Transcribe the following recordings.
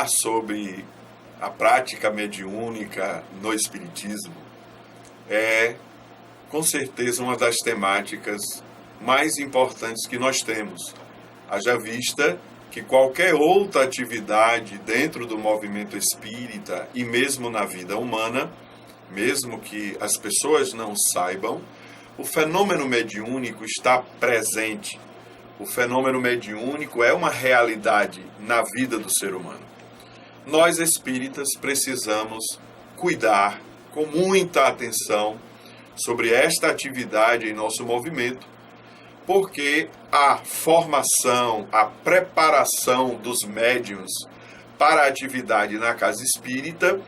falar sobre a prática mediúnica no Espiritismo é, com certeza, uma das temáticas mais importantes que nós temos. Haja vista que qualquer outra atividade dentro do movimento espírita e mesmo na vida humana, mesmo que as pessoas não saibam, o fenômeno mediúnico está presente. O fenômeno mediúnico é uma realidade na vida do ser humano. Nós espíritas precisamos cuidar com muita atenção sobre esta atividade em nosso movimento, porque a formação, a preparação dos médiuns para a atividade na casa espírita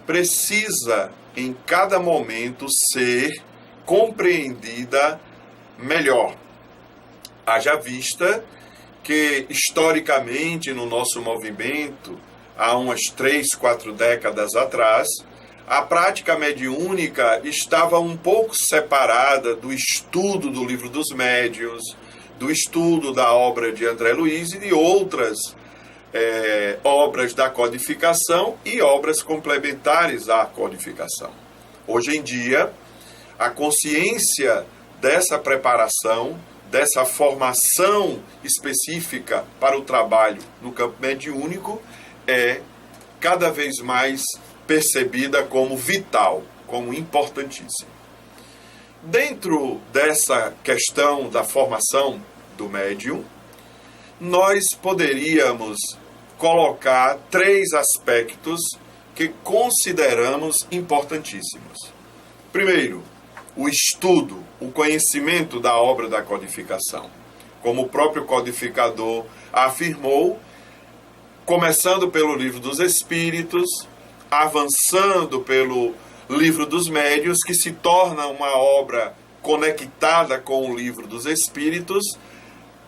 precisa, em cada momento, ser compreendida melhor. Haja vista que, historicamente, no nosso movimento, há umas 3, 4 décadas atrás, a prática mediúnica estava um pouco separada do estudo do Livro dos Médiuns, do estudo da obra de André Luiz e de outras obras da codificação e obras complementares à codificação. Hoje em dia, a consciência dessa preparação, dessa formação específica para o trabalho no campo mediúnico é cada vez mais percebida como vital, como importantíssima. Dentro dessa questão da formação do médium, nós poderíamos colocar 3 aspectos que consideramos importantíssimos. Primeiro, o estudo, o conhecimento da obra da codificação. Como o próprio codificador afirmou, começando pelo Livro dos Espíritos, avançando pelo Livro dos Médiuns, que se torna uma obra conectada com o Livro dos Espíritos,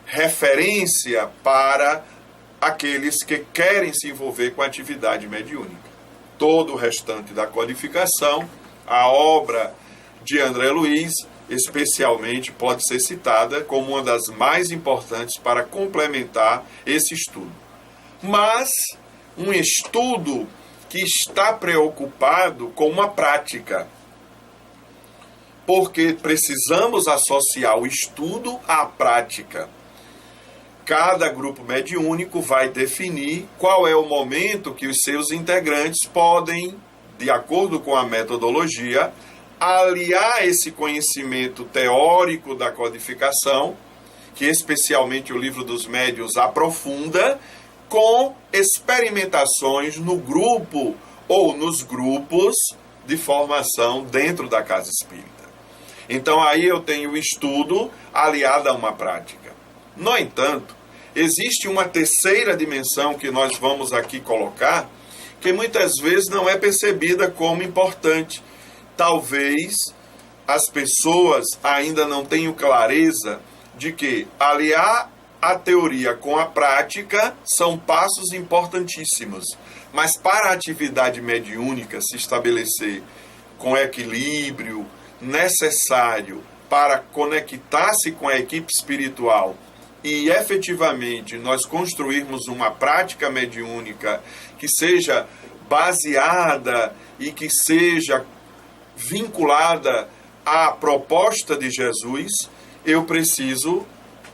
referência para aqueles que querem se envolver com a atividade mediúnica. Todo o restante da codificação, a obra de André Luiz, especialmente, pode ser citada como uma das mais importantes para complementar esse estudo. Mas um estudo que está preocupado com uma prática, porque precisamos associar o estudo à prática. Cada grupo mediúnico vai definir qual é o momento que os seus integrantes podem, de acordo com a metodologia, aliar esse conhecimento teórico da codificação, que especialmente o Livro dos Médiuns aprofunda, com experimentações no grupo ou nos grupos de formação dentro da casa espírita. Então aí eu tenho o estudo aliado a uma prática. No entanto, existe uma terceira dimensão que nós vamos aqui colocar, que muitas vezes não é percebida como importante. Talvez as pessoas ainda não tenham clareza de que aliar a teoria com a prática são passos importantíssimos. Mas para a atividade mediúnica se estabelecer com equilíbrio necessário para conectar-se com a equipe espiritual e efetivamente nós construirmos uma prática mediúnica que seja baseada e que seja vinculada à proposta de Jesus, eu preciso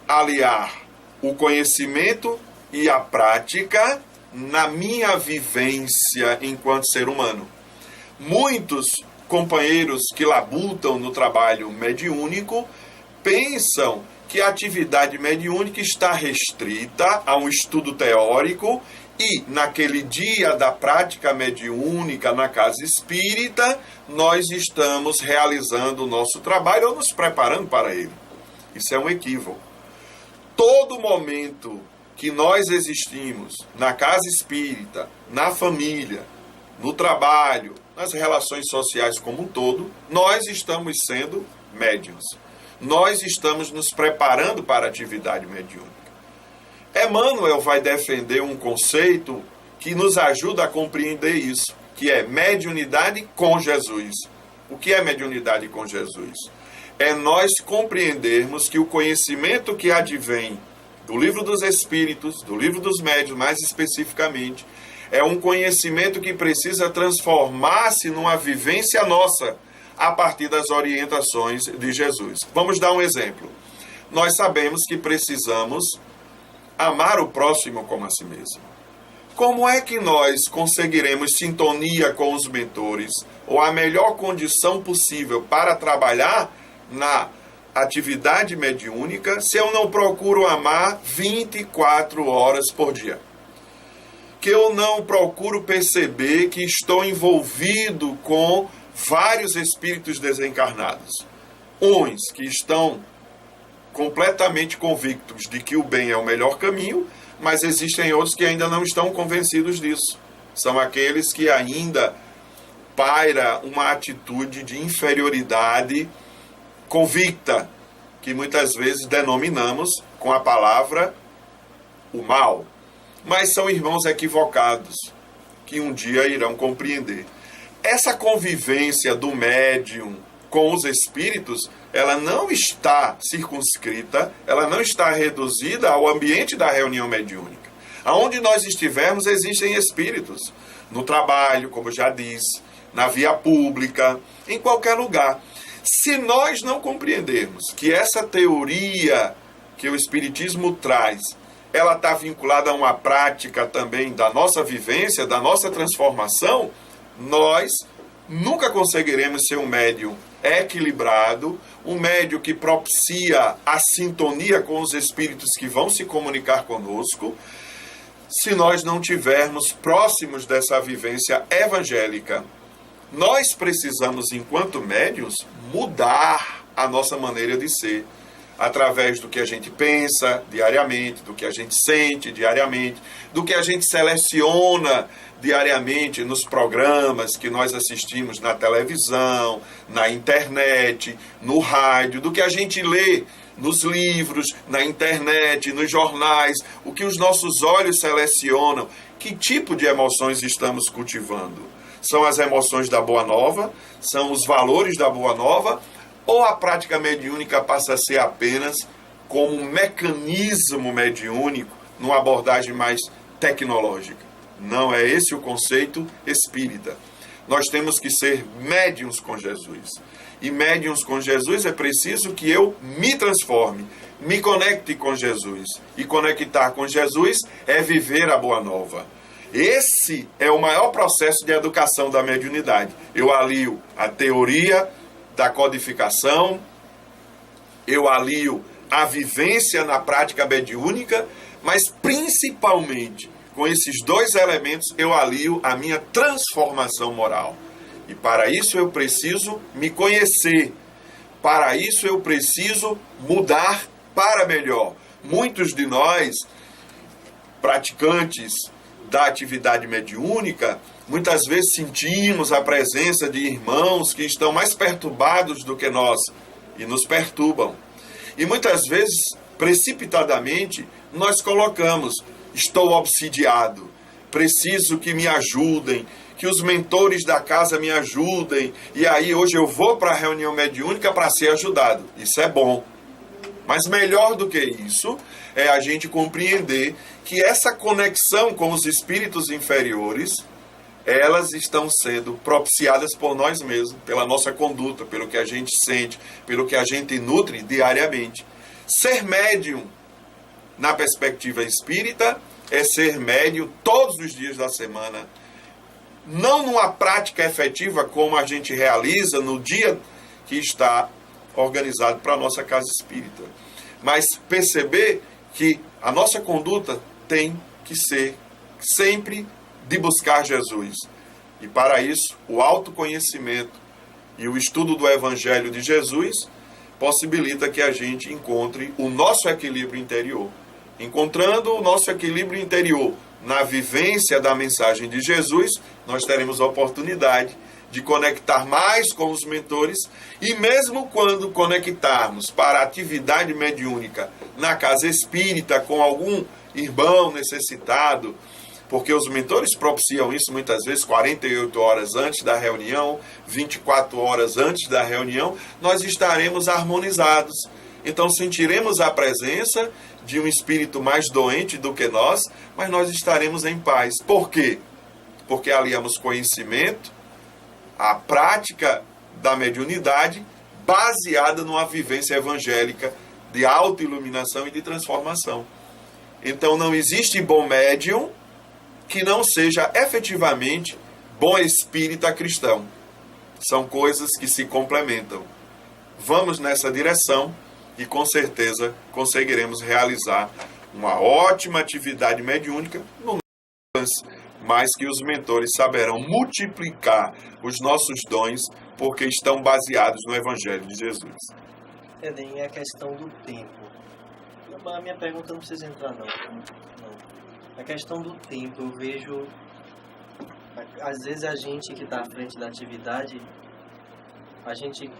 aliar o conhecimento e a prática na minha vivência enquanto ser humano. Muitos companheiros que labutam no trabalho mediúnico pensam que a atividade mediúnica está restrita a um estudo teórico e, naquele dia da prática mediúnica na casa espírita, nós estamos realizando o nosso trabalho ou nos preparando para ele. Isso é um equívoco. Todo momento que nós existimos na casa espírita, na família, no trabalho, nas relações sociais como um todo, nós estamos sendo médiuns. Nós estamos nos preparando para a atividade mediúnica. Emmanuel vai defender um conceito que nos ajuda a compreender isso, que é mediunidade com Jesus. O que é mediunidade com Jesus? É nós compreendermos que o conhecimento que advém do Livro dos Espíritos, do Livro dos Médiuns mais especificamente, É um conhecimento que precisa transformar-se numa vivência nossa, a partir das orientações de Jesus. Vamos dar um exemplo. Nós sabemos que precisamos amar o próximo como a si mesmo. Como é que nós conseguiremos sintonia com os mentores, ou a melhor condição possível para trabalhar na atividade mediúnica, se eu não procuro amar 24 horas por dia? Que eu não procuro perceber que estou envolvido com vários espíritos desencarnados. Uns que estão completamente convictos de que o bem é o melhor caminho, mas existem outros que ainda não estão convencidos disso. São aqueles que ainda paira uma atitude de inferioridade convicta, que muitas vezes denominamos com a palavra o mal. Mas são irmãos equivocados, que um dia irão compreender. Essa convivência do médium com os espíritos, ela não está circunscrita, ela não está reduzida ao ambiente da reunião mediúnica. Aonde nós estivermos, existem espíritos. No trabalho, como já disse, na via pública, em qualquer lugar. Se nós não compreendermos que essa teoria que o Espiritismo traz, ela está vinculada a uma prática também da nossa vivência, da nossa transformação, nós nunca conseguiremos ser um médium equilibrado, um médium que propicia a sintonia com os espíritos que vão se comunicar conosco, se nós não tivermos próximos dessa vivência evangélica. Nós precisamos, enquanto médiuns, mudar a nossa maneira de ser, através do que a gente pensa diariamente, do que a gente sente diariamente, do que a gente seleciona diariamente nos programas que nós assistimos na televisão, na internet, no rádio, do que a gente lê nos livros, na internet, nos jornais, o que os nossos olhos selecionam, que tipo de emoções estamos cultivando. São as emoções da Boa Nova? São os valores da Boa Nova? Ou a prática mediúnica passa a ser apenas como um mecanismo mediúnico, numa abordagem mais tecnológica? Não é esse o conceito espírita. Nós temos que ser médiuns com Jesus. E médiuns com Jesus é preciso que eu me transforme, me conecte com Jesus. E conectar com Jesus é viver a Boa Nova. Esse é o maior processo de educação da mediunidade. Eu alio a teoria da codificação, eu alio a vivência na prática mediúnica, mas principalmente com esses dois elementos eu alio a minha transformação moral. E para isso eu preciso me conhecer, para isso eu preciso mudar para melhor. Muitos de nós, praticantes da atividade mediúnica, muitas vezes sentimos a presença de irmãos que estão mais perturbados do que nós e nos perturbam. E muitas vezes, precipitadamente, nós colocamos: estou obsidiado, preciso que me ajudem, que os mentores da casa me ajudem, e aí hoje eu vou para a reunião mediúnica para ser ajudado. Isso é bom. Mas melhor do que isso é a gente compreender que essa conexão com os espíritos inferiores, elas estão sendo propiciadas por nós mesmos, pela nossa conduta, pelo que a gente sente, pelo que a gente nutre diariamente. Ser médium, na perspectiva espírita, é ser médium todos os dias da semana. Não numa prática efetiva como a gente realiza no dia que está organizado para a nossa casa espírita. Mas perceber que a nossa conduta tem que ser sempre de buscar Jesus. E para isso, o autoconhecimento e o estudo do Evangelho de Jesus possibilita que a gente encontre o nosso equilíbrio interior. Encontrando o nosso equilíbrio interior na vivência da mensagem de Jesus, nós teremos a oportunidade de conectar mais com os mentores, e mesmo quando conectarmos para a atividade mediúnica na casa espírita com algum irmão necessitado, porque os mentores propiciam isso muitas vezes 48 horas antes da reunião, 24 horas antes da reunião, nós estaremos harmonizados. Então sentiremos a presença de um espírito mais doente do que nós, mas nós estaremos em paz. Por quê? porque aliamos conhecimento à prática da mediunidade baseada numa vivência evangélica de autoiluminação e de transformação. Então não existe bom médium que não seja efetivamente bom espírita cristão. São coisas que se complementam. Vamos nessa direção e com certeza conseguiremos realizar uma ótima atividade mediúnica no nosso, mas que os mentores saberão multiplicar os nossos dons porque estão baseados no Evangelho de Jesus. É a questão do tempo. A minha pergunta não precisa entrar, não. A questão do tempo, eu vejo... Às vezes a gente que está à frente da atividade, a gente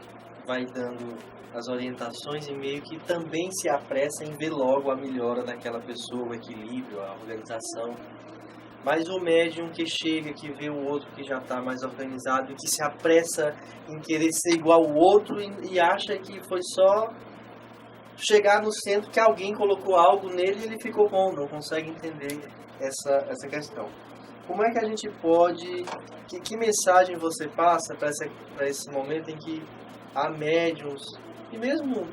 vai dando as orientações e meio que também se apressa em ver logo a melhora daquela pessoa, o equilíbrio, a organização. Mas o médium que chega, que vê o outro que já está mais organizado e que se apressa em querer ser igual ao outro e acha que foi só chegar no centro que alguém colocou algo nele e ele ficou bom, não consegue entender essa questão. Como é que a gente pode... Que mensagem você passa para esse momento em que há médiums e mesmo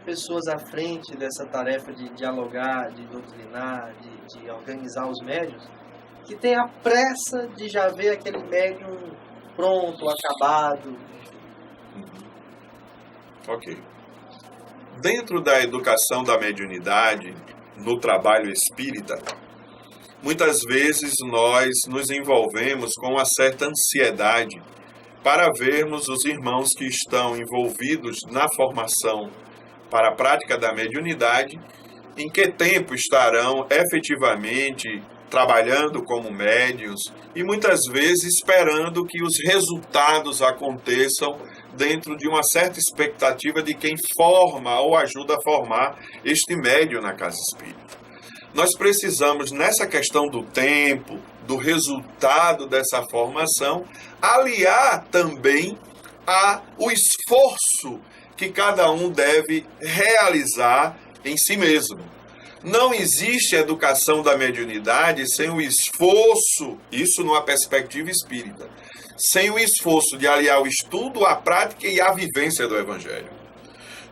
pessoas à frente dessa tarefa de dialogar, de doutrinar, de organizar os médiums, que tem a pressa de já ver aquele médium pronto, acabado? Ok. Dentro da educação da mediunidade, no trabalho espírita, muitas vezes nós nos envolvemos com uma certa ansiedade para vermos os irmãos que estão envolvidos na formação para a prática da mediunidade, em que tempo estarão efetivamente trabalhando como médiuns e muitas vezes esperando que os resultados aconteçam dentro de uma certa expectativa de quem forma ou ajuda a formar este médium na casa espírita. Nós precisamos, nessa questão do tempo, do resultado dessa formação, aliar também o esforço que cada um deve realizar em si mesmo. Não existe educação da mediunidade sem o esforço, isso numa perspectiva espírita, sem o esforço de aliar o estudo, a prática e a vivência do Evangelho.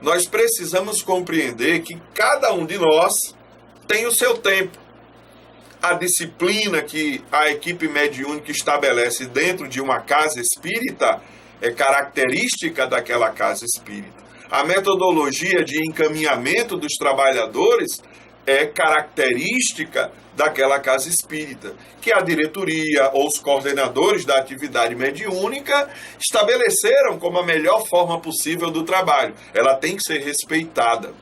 Nós precisamos compreender que cada um de nós tem o seu tempo. A disciplina que a equipe mediúnica estabelece dentro de uma casa espírita é característica daquela casa espírita. A metodologia de encaminhamento dos trabalhadores é característica daquela casa espírita, que a diretoria ou os coordenadores da atividade mediúnica estabeleceram como a melhor forma possível do trabalho. Ela tem que ser respeitada.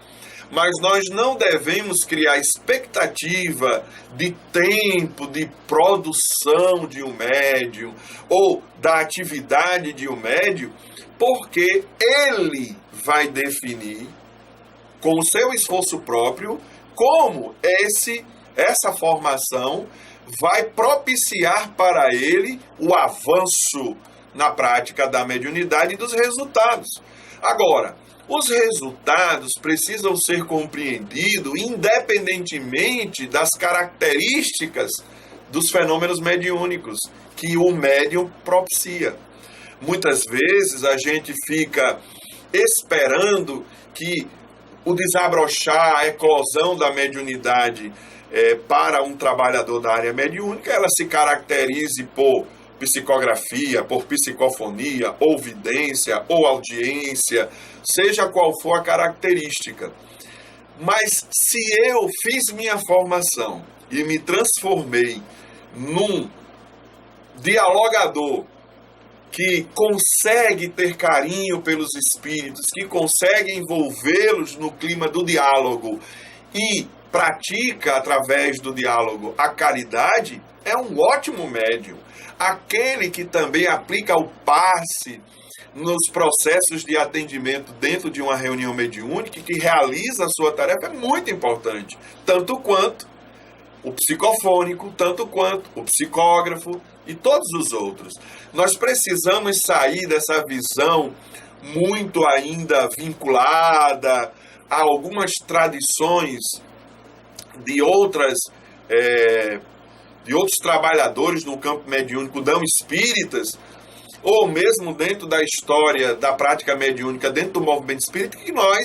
Mas nós não devemos criar expectativa de tempo, de produção de um médium ou da atividade de um médium, porque ele vai definir, com o seu esforço próprio, como essa formação vai propiciar para ele o avanço na prática da mediunidade e dos resultados. Agora, os resultados precisam ser compreendidos independentemente das características dos fenômenos mediúnicos que o médium propicia. Muitas vezes a gente fica esperando que o desabrochar, a eclosão da mediunidade para um trabalhador da área mediúnica, ela se caracterize por psicografia, por psicofonia, ou vidência, ou audiência, seja qual for a característica. Mas se eu fiz minha formação e me transformei num dialogador que consegue ter carinho pelos espíritos, que consegue envolvê-los no clima do diálogo e pratica através do diálogo a caridade, é um ótimo médium. Aquele que também aplica o passe nos processos de atendimento dentro de uma reunião mediúnica, que realiza a sua tarefa, é muito importante. Tanto quanto o psicofônico, tanto quanto o psicógrafo e todos os outros. Nós precisamos sair dessa visão muito ainda vinculada a algumas tradições de outras de outros trabalhadores no campo mediúnico não espíritas, ou mesmo dentro da história da prática mediúnica, dentro do movimento espírita, que nós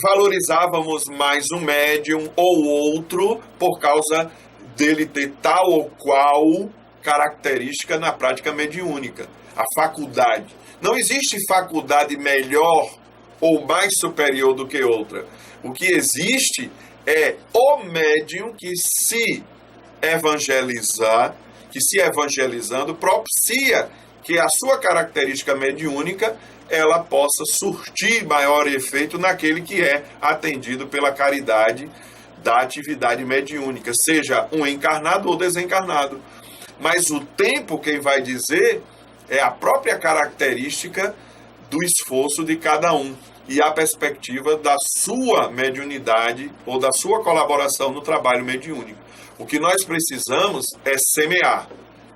valorizávamos mais um médium ou outro por causa dele ter tal ou qual característica na prática mediúnica. A faculdade. Não existe faculdade melhor ou mais superior do que outra. O que existe é o médium que se evangelizar, que se evangelizando propicia que a sua característica mediúnica ela possa surtir maior efeito naquele que é atendido pela caridade da atividade mediúnica, seja um encarnado ou desencarnado. Mas o tempo, quem vai dizer, é a própria característica do esforço de cada um e a perspectiva da sua mediunidade ou da sua colaboração no trabalho mediúnico. O que nós precisamos é semear.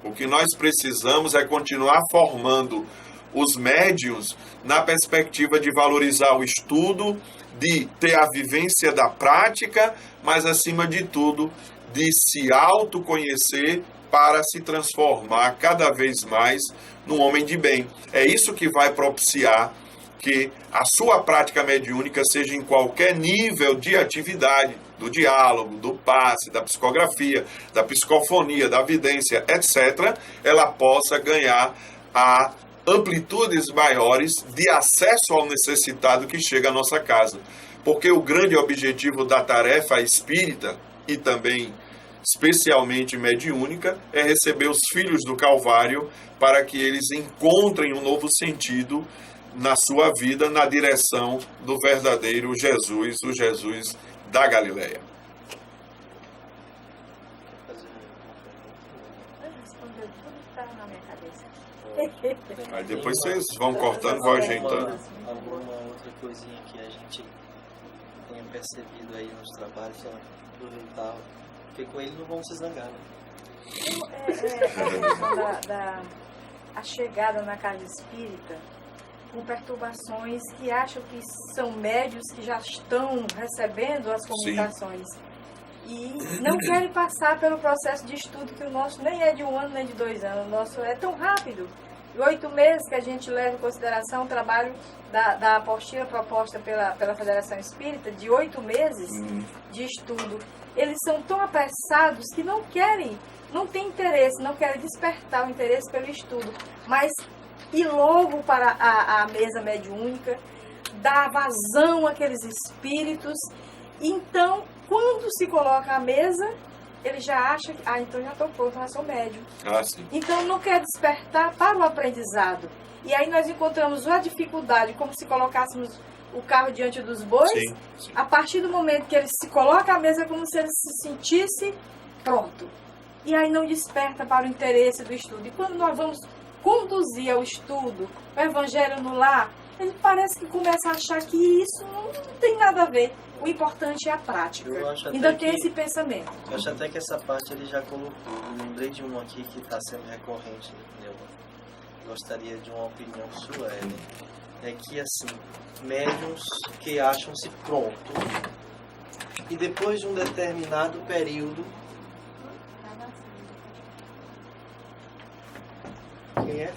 O que nós precisamos é continuar formando os médiuns na perspectiva de valorizar o estudo, de ter a vivência da prática, mas, acima de tudo, de se autoconhecer para se transformar cada vez mais num homem de bem. É isso que vai propiciar que a sua prática mediúnica, seja em qualquer nível de atividade, do diálogo, do passe, da psicografia, da psicofonia, da vidência, etc., ela possa ganhar a amplitudes maiores de acesso ao necessitado que chega à nossa casa. Porque o grande objetivo da tarefa espírita, e também especialmente mediúnica, é receber os filhos do Calvário para que eles encontrem um novo sentido na sua vida, na direção do verdadeiro Jesus, o Jesus da Galileia. Respondeu tudo que estava na minha cabeça. Aí depois vocês vão cortando, vão ajeitando. Alguma outra coisinha que a gente tenha percebido aí nos trabalhos, só aproveitar, porque com ele não vão se zangar, né? A questão a chegada na casa espírita com perturbações que acham que são médios que já estão recebendo as comunicações. Sim. E não querem passar pelo processo de estudo, que o nosso nem é de 1 ano nem de 2 anos, o nosso é tão rápido. 8 meses que a gente leva em consideração o trabalho da apostila proposta pela Federação Espírita, de 8 meses de estudo. Eles são tão apressados que não querem, não têm interesse, não querem despertar o interesse pelo estudo, mas ir logo para a mesa mediúnica, dar vazão àqueles espíritos. Então, quando se coloca à mesa, ele já acha que, então já estou pronto, já sou médium. Sim. Então, não quer despertar para o aprendizado. E aí nós encontramos a dificuldade, como se colocássemos o carro diante dos bois. Sim. A partir do momento que ele se coloca à mesa, é como se ele se sentisse pronto. E aí não desperta para o interesse do estudo. E quando nós vamos conduzir ao estudo, o evangelho no lar, ele parece que começa a achar que isso não tem nada a ver. O importante é a prática. Ainda tem esse pensamento. Eu acho até que essa parte ele já colocou. Eu lembrei de um aqui que está sendo recorrente, Neuva. Gostaria de uma opinião sua, Ellen. É que, assim, médiums que acham-se prontos e depois de um determinado período... Quem é?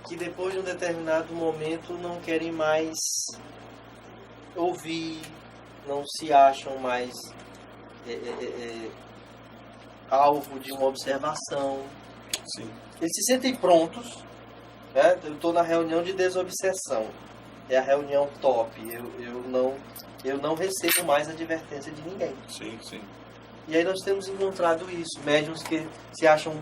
Que depois de um determinado momento não querem mais ouvir, não se acham mais alvo de uma observação. Sim. Eles se sentem prontos, né? Eu estou na reunião de desobsessão, é a reunião top, eu não recebo mais advertência de ninguém. Sim, sim. E aí nós temos encontrado isso, médiuns que se acham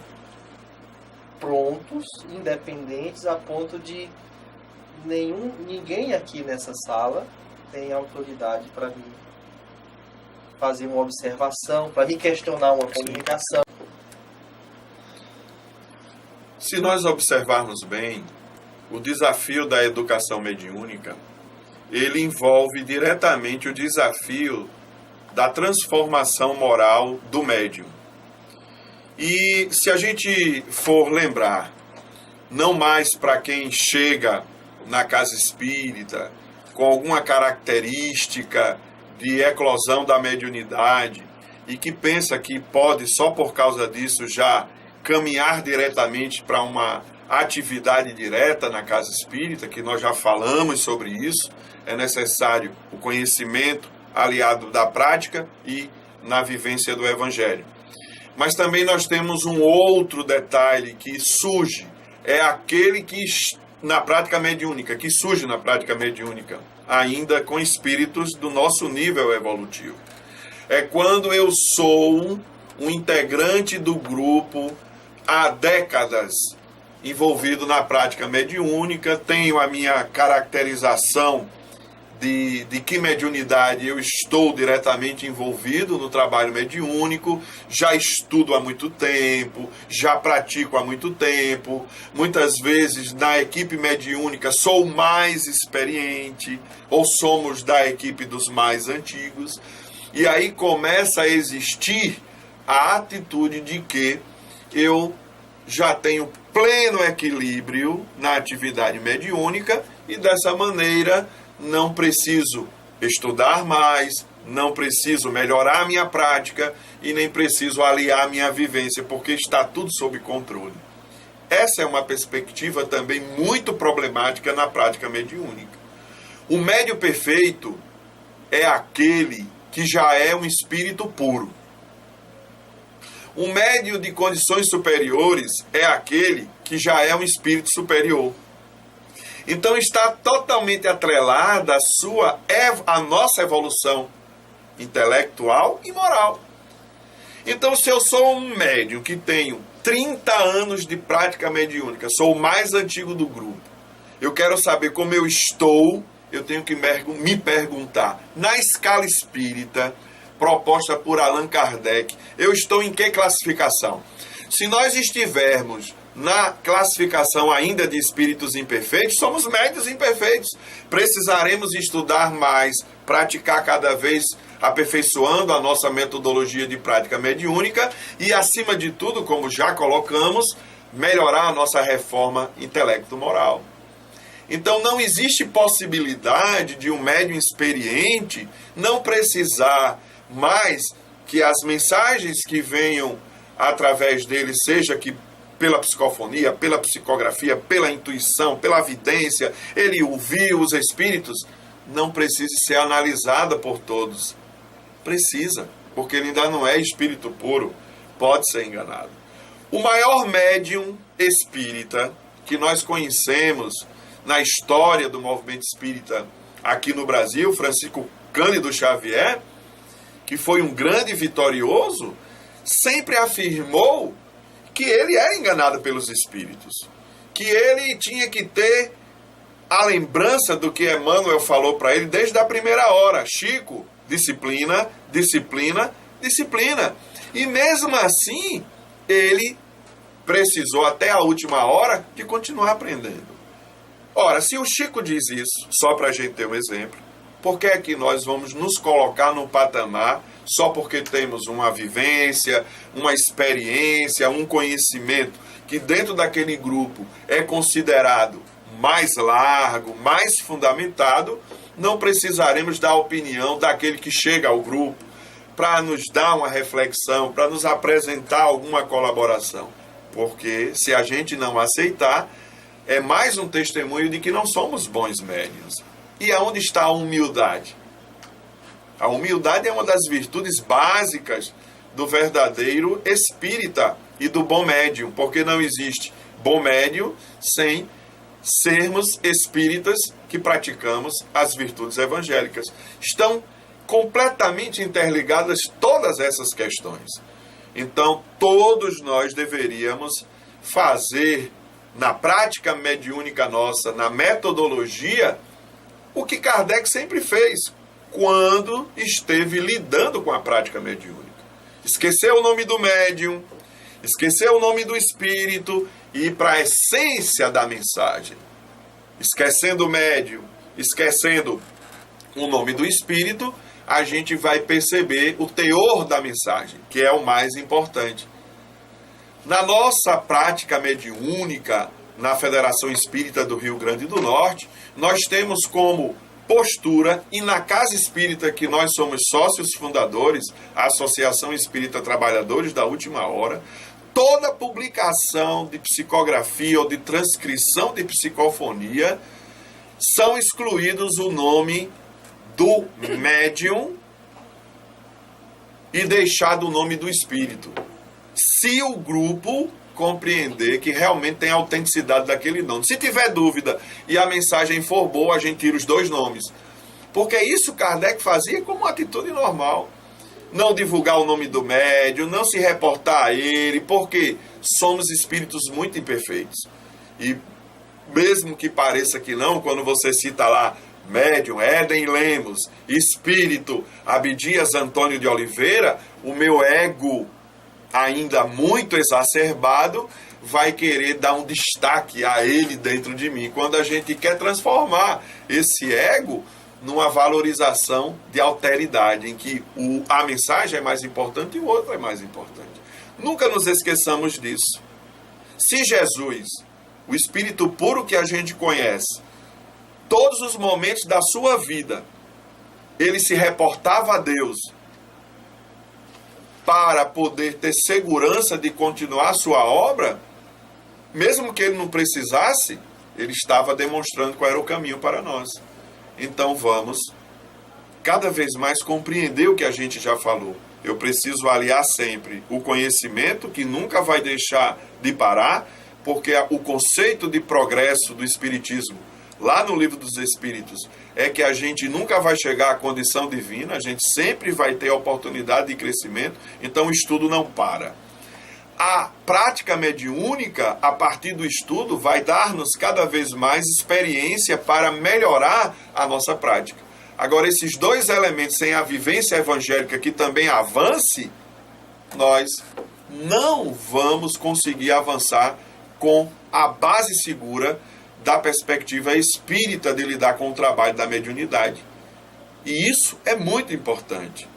prontos, independentes, a ponto de ninguém aqui nessa sala tem autoridade para vir fazer uma observação, para vir questionar uma comunicação. Se nós observarmos bem, o desafio da educação mediúnica, ele envolve diretamente o desafio da transformação moral do médium. E se a gente for lembrar, não mais para quem chega na casa espírita com alguma característica de eclosão da mediunidade, e que pensa que pode, só por causa disso, já caminhar diretamente para uma atividade direta na casa espírita, que nós já falamos sobre isso, é necessário o conhecimento aliado da prática e na vivência do Evangelho. Mas também nós temos um outro detalhe que surge, é aquele que na prática mediúnica, que surge na prática mediúnica, ainda com espíritos do nosso nível evolutivo. É quando eu sou um integrante do grupo há décadas, envolvido na prática mediúnica, tenho a minha caracterização de que mediunidade eu estou diretamente envolvido no trabalho mediúnico, já estudo há muito tempo, já pratico há muito tempo, muitas vezes na equipe mediúnica sou mais experiente, ou somos da equipe dos mais antigos, e aí começa a existir a atitude de que eu já tenho pleno equilíbrio na atividade mediúnica e dessa maneira não preciso estudar mais, não preciso melhorar a minha prática e nem preciso aliar a minha vivência, porque está tudo sob controle. Essa é uma perspectiva também muito problemática na prática mediúnica. O médium perfeito é aquele que já é um espírito puro. O médium de condições superiores é aquele que já é um espírito superior. Então está totalmente atrelada a nossa evolução intelectual e moral. Então, se eu sou um médium que tenho 30 anos de prática mediúnica, sou o mais antigo do grupo, eu quero saber como eu estou, eu tenho que me perguntar, na escala espírita, proposta por Allan Kardec, eu estou em que classificação? Se nós estivermos na classificação ainda de espíritos imperfeitos, somos médios imperfeitos. Precisaremos estudar mais, praticar cada vez, aperfeiçoando a nossa metodologia de prática mediúnica e, acima de tudo, como já colocamos, melhorar a nossa reforma intelecto-moral. Então, não existe possibilidade de um médium experiente não precisar mais que as mensagens que venham através dele, seja que pela psicofonia, pela psicografia, pela intuição, pela vidência, ele ouviu os espíritos, não precisa ser analisada por todos. Precisa, porque ele ainda não é espírito puro, pode ser enganado. O maior médium espírita que nós conhecemos na história do movimento espírita aqui no Brasil, Francisco Cândido Xavier, que foi um grande vitorioso, sempre afirmou que ele era enganado pelos espíritos, que ele tinha que ter a lembrança do que Emmanuel falou para ele desde a primeira hora: Chico, disciplina, disciplina, disciplina. E mesmo assim, ele precisou até a última hora de continuar aprendendo. Ora, se o Chico diz isso, só para a gente ter um exemplo, por que é que nós vamos nos colocar no patamar só porque temos uma vivência, uma experiência, um conhecimento que dentro daquele grupo é considerado mais largo, mais fundamentado, não precisaremos da opinião daquele que chega ao grupo para nos dar uma reflexão, para nos apresentar alguma colaboração? Porque se a gente não aceitar, é mais um testemunho de que não somos bons médiuns. E aonde está a humildade? A humildade é uma das virtudes básicas do verdadeiro espírita e do bom médium, porque não existe bom médium sem sermos espíritas que praticamos as virtudes evangélicas. Estão completamente interligadas todas essas questões. Então, todos nós deveríamos fazer na prática mediúnica nossa, na metodologia, o que Kardec sempre fez quando esteve lidando com a prática mediúnica. Esqueceu o nome do médium, esqueceu o nome do espírito e ir para a essência da mensagem. Esquecendo o médium, esquecendo o nome do espírito, a gente vai perceber o teor da mensagem, que é o mais importante. Na nossa prática mediúnica, na Federação Espírita do Rio Grande do Norte, nós temos como postura, e na Casa Espírita, que nós somos sócios fundadores, a Associação Espírita Trabalhadores da Última Hora, toda publicação de psicografia ou de transcrição de psicofonia são excluídos o nome do médium e deixado o nome do espírito. Se o grupo compreender que realmente tem a autenticidade daquele nome. Se tiver dúvida e a mensagem for boa, a gente tira os dois nomes. Porque isso Kardec fazia como uma atitude normal. Não divulgar o nome do médium, não se reportar a ele, porque somos espíritos muito imperfeitos. E mesmo que pareça que não, quando você cita lá médium Éden Lemos, espírito Abdias Antônio de Oliveira, o meu ego ainda muito exacerbado vai querer dar um destaque a ele dentro de mim, quando a gente quer transformar esse ego numa valorização de alteridade, em que a mensagem é mais importante e o outro é mais importante. Nunca nos esqueçamos disso. Se Jesus, o Espírito puro que a gente conhece, todos os momentos da sua vida, ele se reportava a Deus para poder ter segurança de continuar a sua obra, mesmo que ele não precisasse, ele estava demonstrando qual era o caminho para nós. Então vamos cada vez mais compreender o que a gente já falou. Eu preciso aliar sempre o conhecimento, que nunca vai deixar de parar, porque o conceito de progresso do Espiritismo, lá no Livro dos Espíritos, é que a gente nunca vai chegar à condição divina, a gente sempre vai ter a oportunidade de crescimento, então o estudo não para. A prática mediúnica, a partir do estudo, vai dar-nos cada vez mais experiência para melhorar a nossa prática. Agora, esses dois elementos, sem a vivência evangélica que também avance, nós não vamos conseguir avançar com a base segura da perspectiva espírita de lidar com o trabalho da mediunidade. E isso é muito importante.